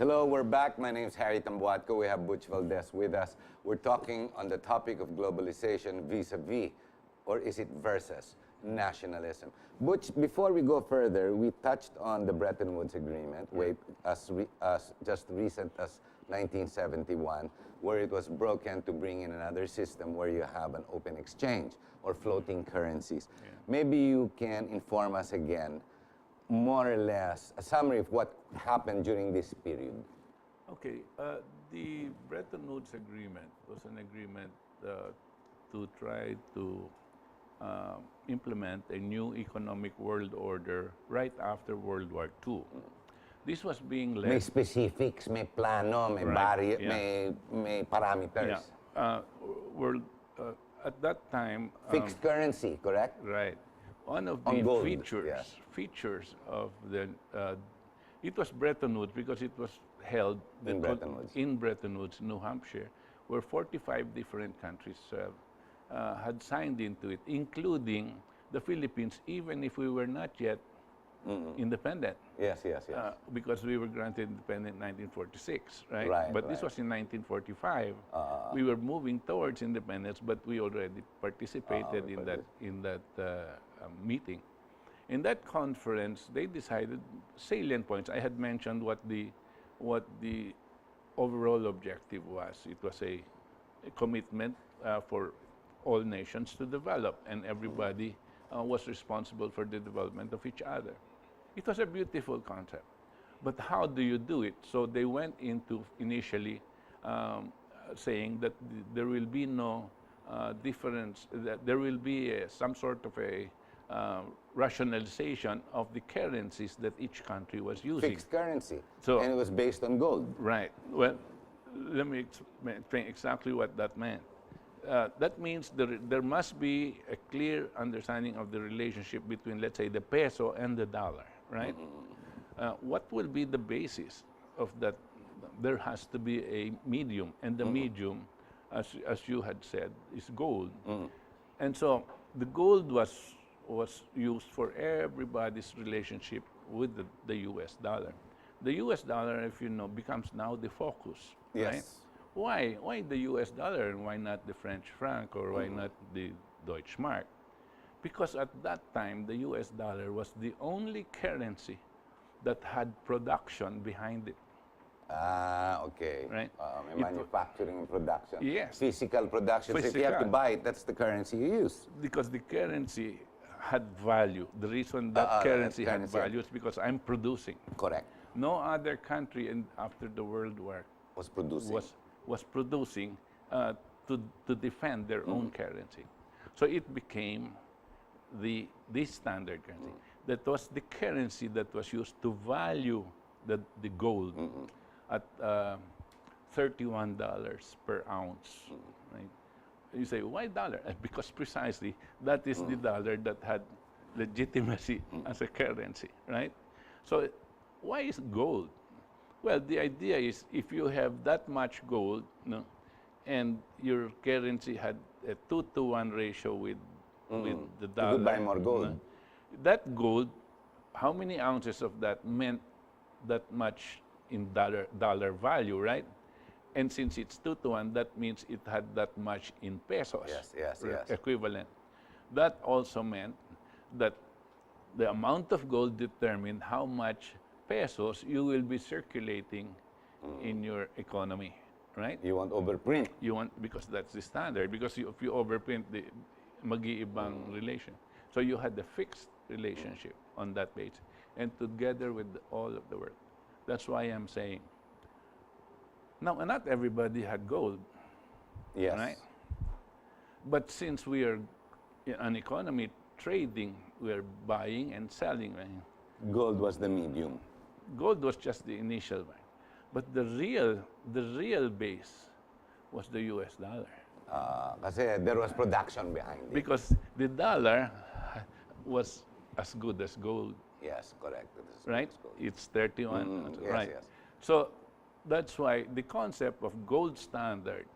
Hello, we're back. My name is Harry Tambuatco. We have Butch Valdez with us. We're talking on the topic of globalization vis-a-vis, or is it versus, nationalism. Butch, before we go further, we touched on the Bretton Woods Agreement, as just recent as 1971, where it was broken to bring in another system where you have an open exchange or floating currencies. Yeah. Maybe you can inform us again, more or less, a summary of what happened during this period. Okay, the Bretton Woods Agreement was an agreement to try to implement a new economic world order right after World War II. This was being led... May specifics, may plano, may Right, yeah. may parameters. Yeah, at that time... Fixed currency, correct? Right. One of On the gold, features of the... it was Bretton Woods because it was held In Bretton Woods. in Bretton Woods, New Hampshire, where 45 different countries had signed into it, including the Philippines, even if we were not yet independent. Yes. Because we were granted independence in 1946, right? Right, But this right. was in 1945. We were moving towards independence, but we already participated in that meeting. In that conference, they decided salient points. I had mentioned what the overall objective was. It was a commitment for all nations to develop, and everybody was responsible for the development of each other. It was a beautiful concept. But how do you do it? So they went into initially saying that there will be no difference, that there will be some sort of a rationalization of the currencies that each country was using. Fixed currency. So- and it was based on gold. Right. Well, let me explain exactly what that meant. That means there must be a clear understanding of the relationship between, let's say, the peso and the dollar, right? What will be the basis of that? There has to be a medium, and the medium, as you had said, is gold. And so the gold was used for everybody's relationship with the U.S. dollar. The U.S. dollar, if you know, becomes now the focus, right? Yes. Why? Why the U.S. dollar and why not the French franc or why not the Deutsche Mark? Because at that time, the U.S. dollar was the only currency that had production behind it. Okay. Right. May manufacturing and production. Yes. Physical production. So if you have to Physical. buy it, that's the currency you use. Because the currency had value. The reason that currency had currency. value is because I'm producing. Correct. No other country after the World War Was producing. was producing to defend their own currency. So it became this standard currency. That was the currency that was used to value the gold at $31 per ounce. Right? You say, why dollar? Because precisely that is the dollar that had legitimacy as a currency, right? So why is gold? Well, the idea is if you have that much gold, and your currency had a 2-to-1 ratio with the dollar. You could buy more gold. That gold, how many ounces of that meant that much in dollar value, right? And since it's 2-to-1, that means it had that much in pesos. Yes. Equivalent. That also meant that the amount of gold determined how much pesos you will be circulating in your economy, right? You want overprint. You want, because that's the standard, because if you overprint, the mag-iibang relation. So you had the fixed relationship on that base, and together with all of the world. That's why I'm saying, now, not everybody had gold, Yes. right? But since we are in an economy trading, we are buying and selling, right? Gold was the medium. Gold was just the initial one. But the real base was the US dollar. Kasi there was production behind it. Because the dollar was as good as gold, Yes, correct. It is right? gold. It's 31, Yes, right? yes. So that's why the concept of gold standard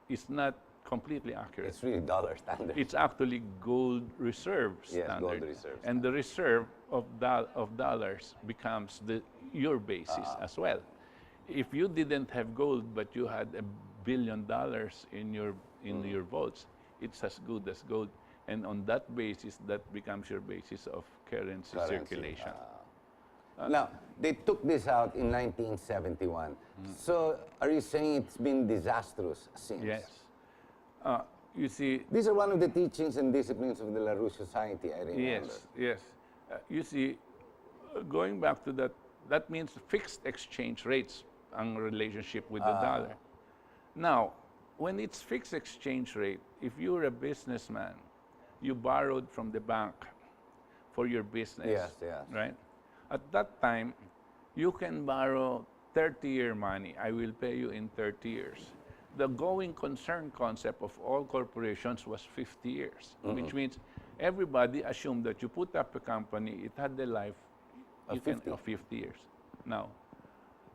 is not completely accurate. It's really dollar standard. It's actually gold reserve Yes, standard. gold reserve And the reserve of dollars becomes your basis as well. if you didn't have gold but you had $1 billion in your vaults, it's as good as gold. And on that basis, that becomes your basis of currency circulation. Now, they took this out in 1971. So, are you saying it's been disastrous since? Yes. You see, These are one of the teachings and disciplines of the LaRouche Society, I remember. yes, yes. You see, going back to that, that means fixed exchange rates ang relationship with the dollar. Now, when it's fixed exchange rate, if you're a businessman, you borrowed from the bank for your business. Yes, yes. Right? At that time, you can borrow 30-year money. I will pay you in 30 years. The going concern concept of all corporations was 50 years, which means everybody assumed that you put up a company, it had the life Of 50. of 50 years. Now,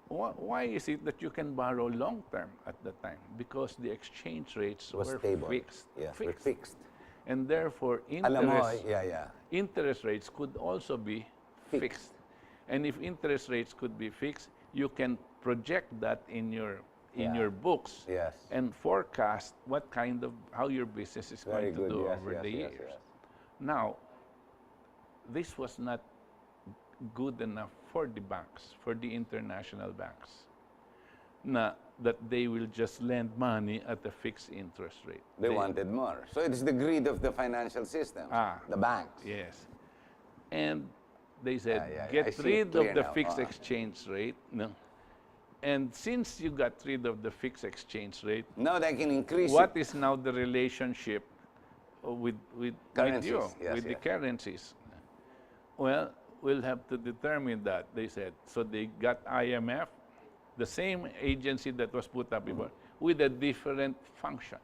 why is it that you can borrow long term at the time? Because the exchange rates Was were stable. fixed. Yes, were fixed. And therefore, Alam mo, yeah. interest rates could also be fixed. And if interest rates could be fixed, you can project that in your books Yes. and forecast what kind of how your business is Very going to good. do Yes, over yes, the yes, years. yes. Now, this was not good enough for the banks, for the international banks, that they will just lend money at a fixed interest rate. They wanted more. So it's the greed of the financial system, the banks. Yes. And they said, Yeah, I get see it rid of clear the now. fixed exchange rate. No. And since you got rid of the fixed exchange rate, Now they can increase what it. is now the relationship with Currencies, you, yes, with the yes. currencies? Well, we'll have to determine that, they said. So they got IMF, the same agency that was put up before, with a different function.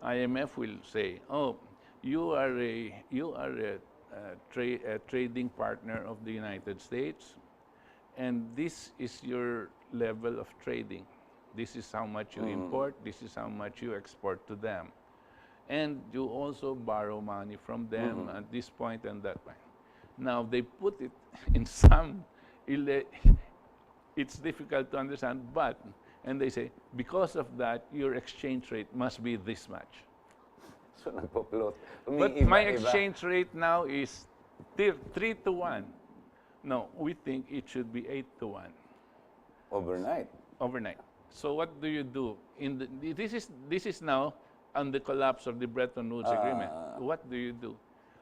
IMF will say, oh, you are a trading partner of the United States, and this is your level of trading. This is how much you import, this is how much you export to them. And you also borrow money from them at this point and that point. Now, they put it in some, it's difficult to understand, but, and they say, because of that, your exchange rate must be this much. So nagpo-float. But my exchange rate now is 3 to 1. No, we think it should be 8 to 1 Overnight. overnight. So what do you do? This is now on the collapse of the Bretton Woods Agreement. What do you do?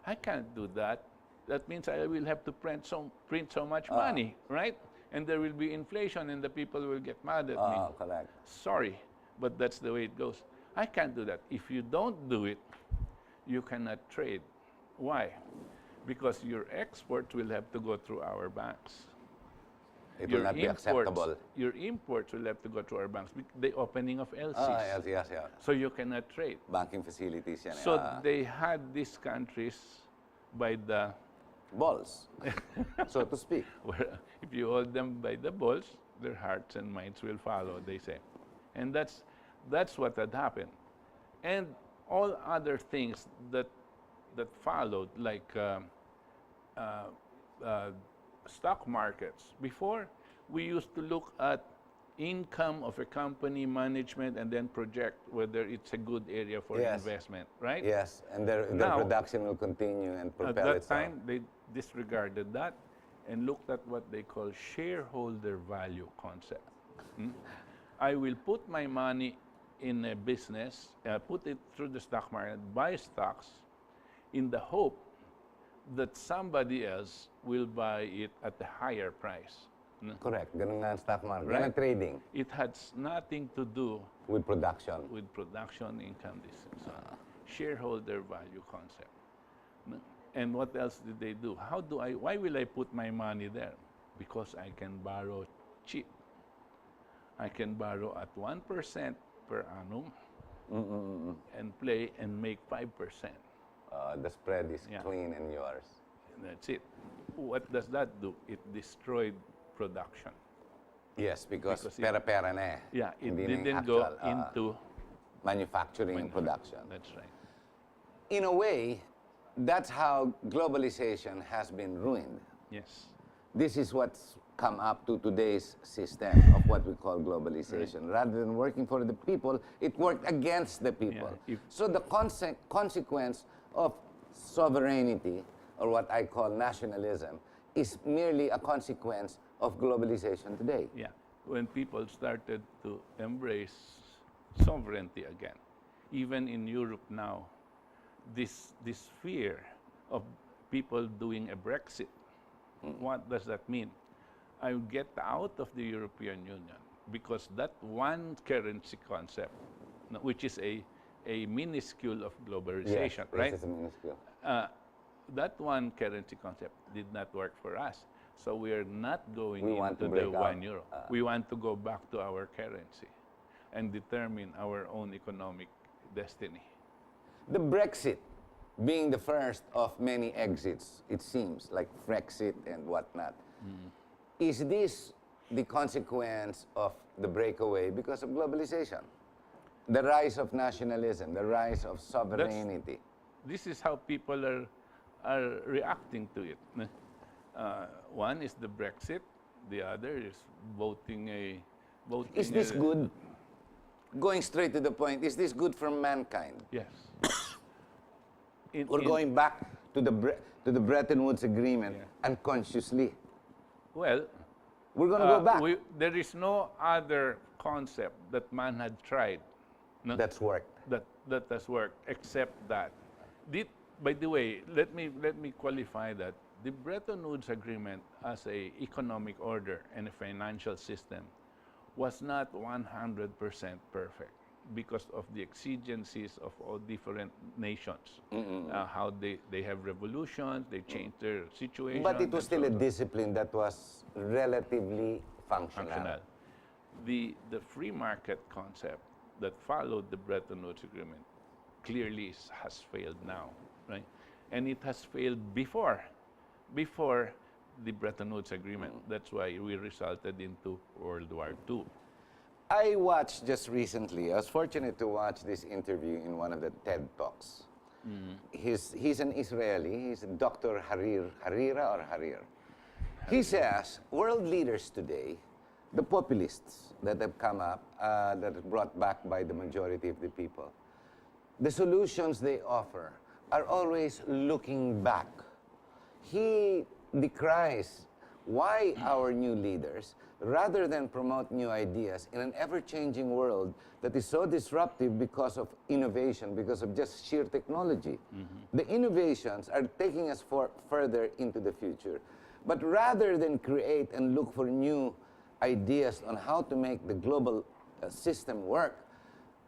I can't do that. That means I will have to print so much money, right? And there will be inflation, and the people will get mad at me. Correct. Sorry, but that's the way it goes. I can't do that. If you don't do it, you cannot trade. Why? Because your exports will have to go through our banks. It will not be acceptable. Your imports will have to go through our banks. The opening of LCs. Yes. So you cannot trade. Banking facilities yan. So they had these countries by the, balls, so to speak. where if you hold them by the balls, their hearts and minds will follow, they say. And that's what had happened. And all other things that followed, like stock markets. Before, we used to look at income of a company, management, and then project whether it's a good area for investment, right? Yes, and their Now, production will continue and At propel that itself. time, they disregarded that and looked at what they call shareholder value concept. I will put my money in a business, put it through the stock market, buy stocks in the hope that somebody else will buy it at a higher price. Correct. Ganun nga ang stock market. Right. Ganun ang trading It has nothing to do with production. with production, income, this and so on. Shareholder value concept. And what else did they do? Why will I put my money there? Because I can borrow cheap. I can borrow at 1% per annum and play and make 5%. The spread is Yeah. clean and yours. And that's it. What does that do? It destroyed production. Yes, because Because pera-pera na eh. Yeah, it Hindi na yung didn't go actual, into manufacturing and production. That's right. In a way, that's how globalization has been ruined. Yes. this is what's come up to today's system of what we call globalization. Rather than working for the people, it worked against the people. Yeah, So the consequence of sovereignty, or what I call nationalism, is merely a consequence of globalization today. Yeah, when people started to embrace sovereignty again, even in Europe now, this fear of people doing a Brexit. What does that mean? I get out of the European Union because that one currency concept, which is a minuscule of globalization, right? This is a minuscule. That one currency concept did not work for us. So we are not going We want into to the break out. 1 euro. We want to go back to our currency and determine our own economic destiny. The Brexit being the first of many exits, it seems, like Frexit and whatnot. Is this the consequence of the breakaway because of globalization? The rise of nationalism, the rise of sovereignty. This is how people are reacting to it. One is the Brexit, the other is voting. Is this good? Going straight to the point, is this good for mankind? Yes. We're going back to the Bretton Woods Agreement unconsciously. Well, We're going to go back. there is no other concept that man had tried That's worked. that has worked except that. By the way, let me qualify that. The Bretton Woods Agreement as a economic order and a financial system was not 100% perfect because of the exigencies of all different nations. How they have revolutions, they change their situation. But it was and still so a on. discipline that was relatively functional. The free market concept that followed the Bretton Woods Agreement clearly has failed now, right? And it has failed before the Bretton Woods Agreement. That's why we resulted into World War II. I watched just recently, I was fortunate to watch this interview in one of the TED Talks. He's an Israeli, he's Dr. Harir. He says, world leaders today, the populists that have come up, that are brought back by the majority of the people, the solutions they offer are always looking back. He decries why our new leaders, rather than promote new ideas in an ever-changing world that is so disruptive because of innovation, because of just sheer technology, the innovations are taking us further into the future. But rather than create and look for new ideas on how to make the global system work,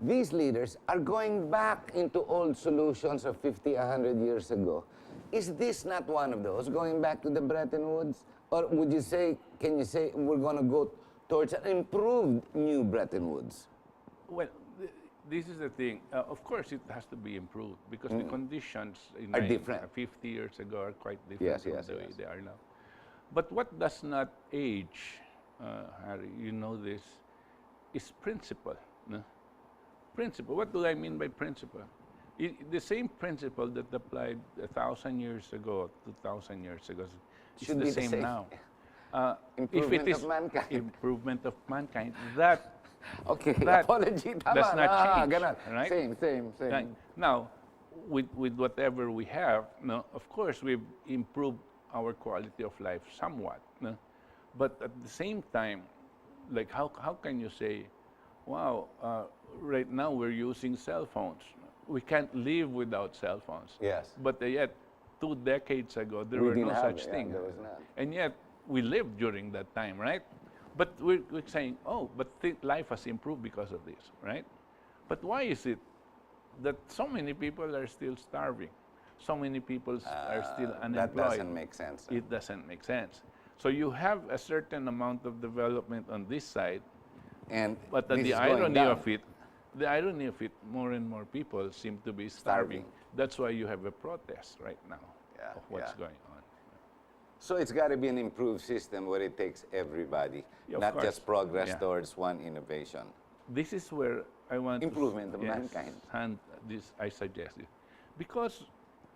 these leaders are going back into old solutions of 50, 100 years ago. Is this not one of those, going back to the Bretton Woods? Or would you say, can you say we're going to go towards an improved new Bretton Woods? Well, this is the thing. Of course, it has to be improved because the conditions in Are different. 50 years ago are quite different from the way they are now. But what does not age, Harry, you know this, is principle. No? Principle. What do I mean by principle? The same principle that applied 1,000 years ago, 2,000 years ago, is Should the be the same same. now. Improvement of mankind. Improvement of mankind, that Okay, that apology. Tama does not change, ganon. right? Same. right. Now, with whatever we have, no, of course we've improved our quality of life somewhat. No? But at the same time, like how can you say, wow, right now we're using cell phones. We can't live without cell phones. Yes. But yet, 2 decades ago, there We were didn't no have such it, thing. there was none. And yet, we lived during that time, right? But we're saying, oh, but life has improved because of this, right? But why is it that so many people are still starving? So many people are still unemployed. That doesn't make sense. It doesn't make sense. So you have a certain amount of development on this side, And but this the is going irony down. of it, more and more people seem to be starving. That's why you have a protest right now Yeah, of what's yeah. going on. So it's got to be an improved system where it takes everybody, Yeah, of not course. just progress Yeah. towards one innovation. This is where I want Improvement of mankind. And this I suggest it, because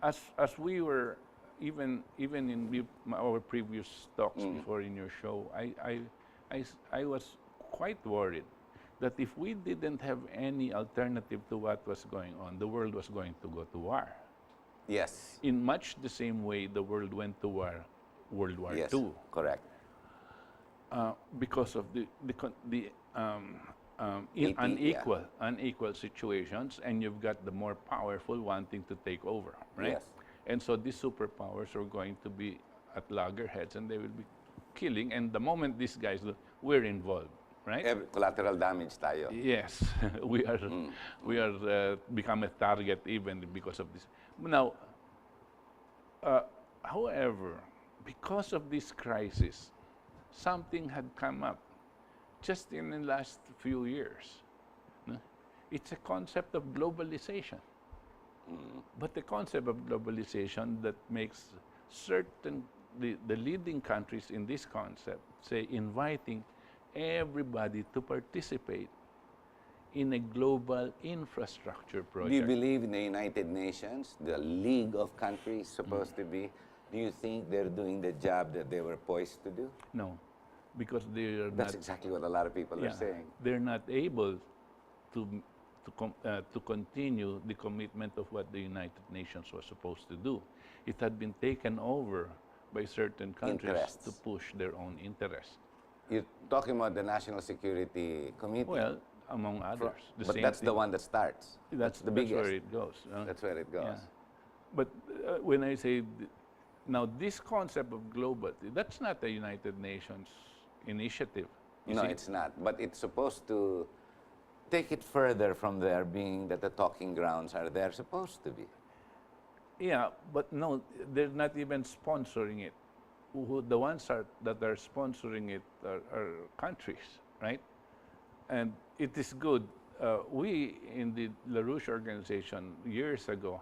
as we were even in our previous talks before in your show, I was quite worried that if we didn't have any alternative to what was going on, the world was going to go to war. Yes. In much the same way the world went to war, World War Yes. II, Correct. because of the yeah. unequal situations, and you've got the more powerful wanting to take over, right? Yes. And so these superpowers are going to be at loggerheads, and they will be killing. And the moment these guys do, we're involved, right? Collateral damage tayo. Yes, we are become a target even because of this. Now, however, because of this crisis, something had come up just in the last few years. No? It's a concept of globalization. But the concept of globalization that makes certain, the leading countries in this concept, say, inviting everybody to participate in a global infrastructure project. Do you believe in the United Nations, the League of Countries supposed to be? Do you think they're doing the job that they were poised to do? No, because they are That's not. exactly what a lot of people are saying. They're not able to continue the commitment of what the United Nations was supposed to do. It had been taken over by certain countries Interests. to push their own interests. You're talking about the National Security Committee. Well, among others. but same that's thing. the one that starts. That's the that's biggest. where it goes. That's where it goes. Yeah. But when I say, now this concept of global, that's not a United Nations initiative. You No, see? it's not. But it's supposed to take it further from there, being that the talking grounds are there supposed to be. Yeah, but no, they're not even sponsoring it. The ones that are sponsoring it are countries, right? And it is good. We in the LaRouche organization years ago,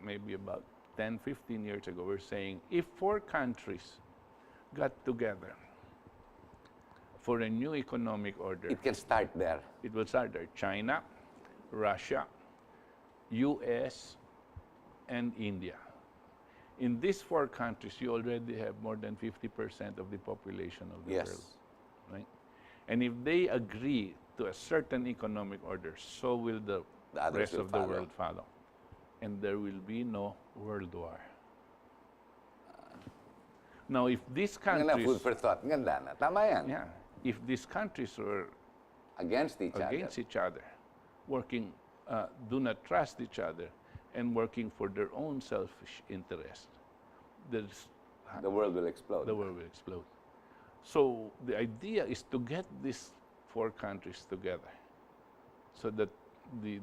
maybe about 10, 15 years ago, we're saying if 4 countries got together for a new economic order, It can start there. it will start there. China, Russia, US, and India. In these 4 countries, you already have more than 50% of the population of the Yes. world, right? And if they agree to a certain economic order, so will the others rest will of the follow. world follow. And there will be no world war. Now, if these Ganda, countries, food for thought. Ganda na. Tama yan. yeah, if these countries were Against each against each other, working, do not trust each other, and working for their own selfish interest, there's, other. The world will explode. the world will explode. So the idea is to get these 4 countries together, so that the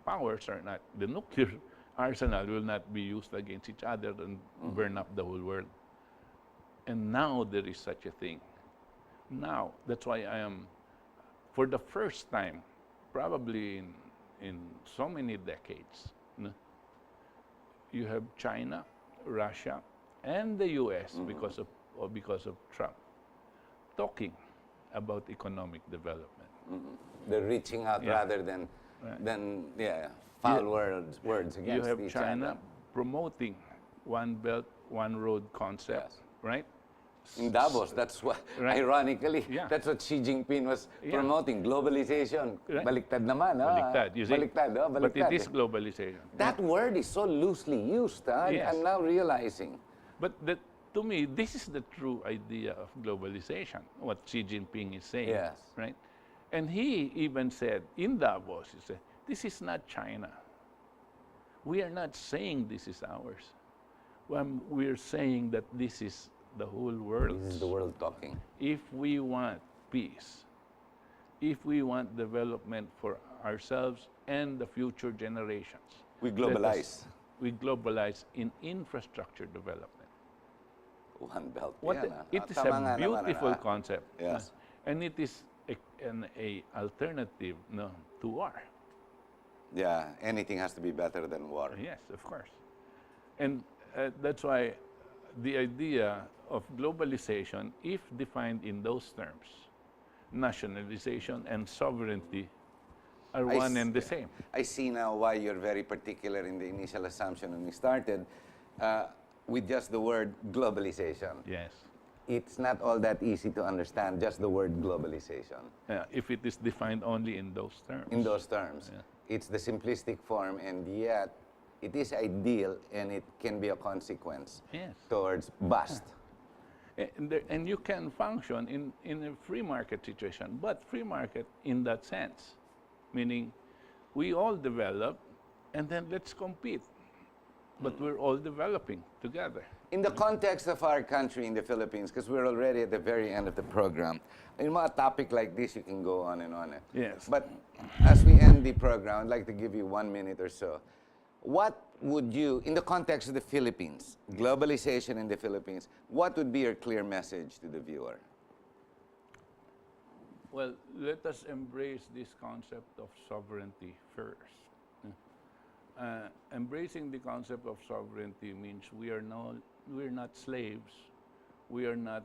powers are not, the nuclear arsenal will not be used against each other and burn up the whole world. And now there is such a thing. Now, that's why I am, for the first time, probably in so many decades, no, you have China, Russia, and the US because of Trump talking about economic development. They're reaching out Yeah. rather than, foul words You against have each China other. promoting one belt, one road concept, Yes. right? In Davos, that's what, Right. ironically, Yeah. that's what Xi Jinping was Yeah. promoting, globalization. Right. Baliktad naman, ah. Baliktad, you see? Baliktad, oh, But baliktad. it is globalization. That word is so loosely used, Yes. I'm now realizing. But to me, this is the true idea of globalization, what Xi Jinping is saying, Yes. right? And he even said in Davos, he said, this is not China. We are not saying this is ours. We're saying that this is the whole world. This is the world talking. If we want peace, if we want development for ourselves and the future generations, We let us- globalize. We globalize in infrastructure development. One belt. What yan, ah. it is Tama a nga naman, beautiful ah. concept. Yes. And it is a alternative to war. Yeah, anything has to be better than war. Yes, of course. And that's why the idea of globalization, if defined in those terms, nationalization and sovereignty are one and the same. I see now why you're very particular in the initial assumption when we started. with just the word globalization. Yes. It's not all that easy to understand just the word globalization. If it is defined only in those terms. In those terms, Yeah. it's the simplistic form, and yet it is ideal, and it can be a consequence Yes. towards bust. And you can function in a free market situation, but free market in that sense, meaning we all develop and then let's compete. But we're all developing together. In the context of our country in the Philippines, because we're already at the very end of the program, in a topic like this, you can go on and on. Yes. But as we end the program, I'd like to give you 1 minute or so. What would you, in the context of the Philippines, globalization in the Philippines, what would be your clear message to the viewer? Well, let us embrace this concept of sovereignty first. Embracing the concept of sovereignty means we're not slaves, we are not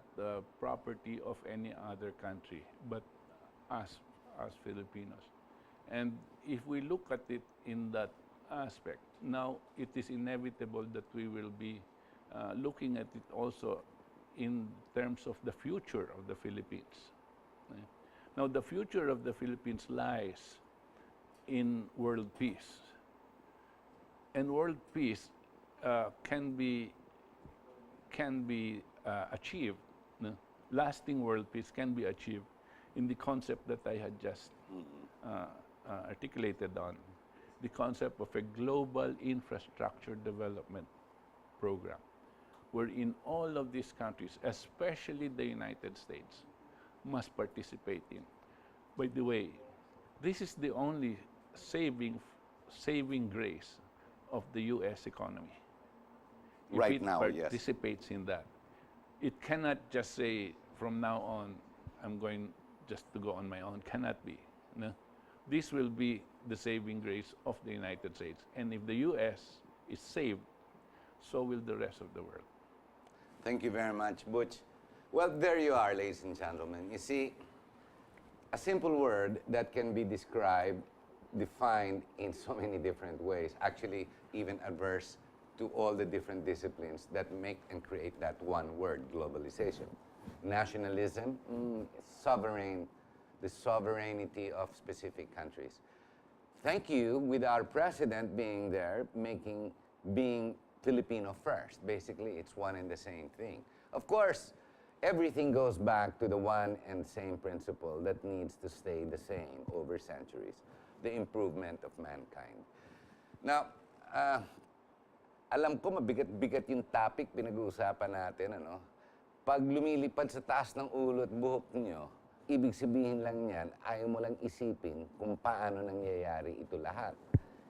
property of any other country, but us as Filipinos. And if we look at it in that aspect, now it is inevitable that we will be looking at it also in terms of the future of the Philippines. Now, the future of the Philippines lies in world peace. And world peace can be achieved, lasting world peace can be achieved in the concept that I had just articulated on, the concept of a global infrastructure development program, wherein all of these countries, especially the United States, must participate in. By the way, this is the only saving grace of the U.S. economy. If Right it now, yes. participates in that. It cannot just say, from now on, I'm going just to go on my own. Cannot be. No? This will be the saving grace of the United States. And if the U.S. is saved, so will the rest of the world. Thank you very much, Butch. Well, there you are, ladies and gentlemen. You see, a simple word that can be described, defined in so many different ways, actually even adverse to all the different disciplines that make and create that one word, globalization. Nationalism, the sovereignty of specific countries. Thank you, with our president being there, being Filipino first. Basically, it's one and the same thing. Of course, everything goes back to the one and same principle that needs to stay the same over centuries, the improvement of mankind. Now, alam ko mabigat-bigat yung topic pinag-uusapan natin, ano? Pag lumilipad sa taas ng ulo at buhok nyo, ibig sabihin lang yan, ayaw mo lang isipin kung paano nangyayari ito lahat.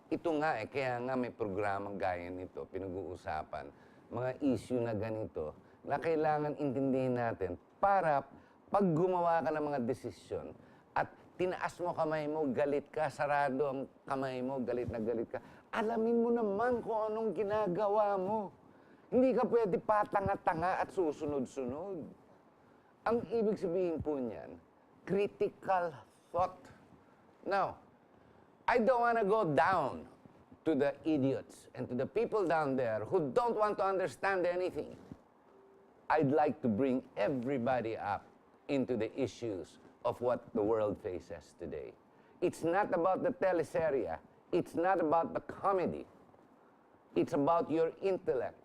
Ito nga kaya nga may programang gaya nito, pinag-uusapan, mga issue na ganito, na kailangan intindihin natin para pag gumawa ka ng mga desisyon at tinaas mo kamay mo, galit ka, sarado ang kamay mo, galit na galit ka, alamin mo naman kung anong ginagawa mo. Hindi ka pwede patanga-tanga at susunod-sunod. Ang ibig sabihin po niyan, critical thought. Now, I don't want to go down to the idiots and to the people down there who don't want to understand anything. I'd like to bring everybody up into the issues of what the world faces today. It's not about the teleserye. It's not about the comedy. It's about your intellect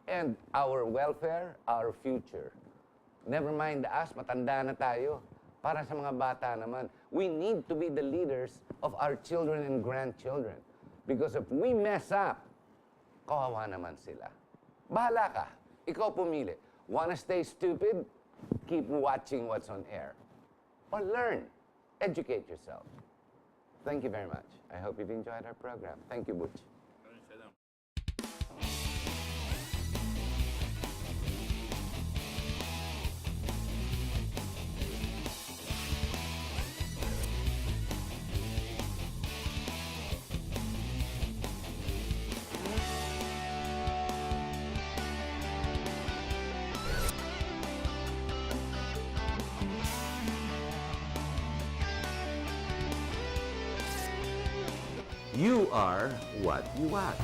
and our welfare, our future. Never mind us, matanda na tayo. Para sa mga bata naman, we need to be the leaders of our children and grandchildren. Because if we mess up, kawawa naman sila. Bahala ka. Ikaw pumili. Wanna stay stupid? Keep watching what's on air. Or learn. Educate yourself. Thank you very much. I hope you've enjoyed our program. Thank you, Butch. You are what you watch.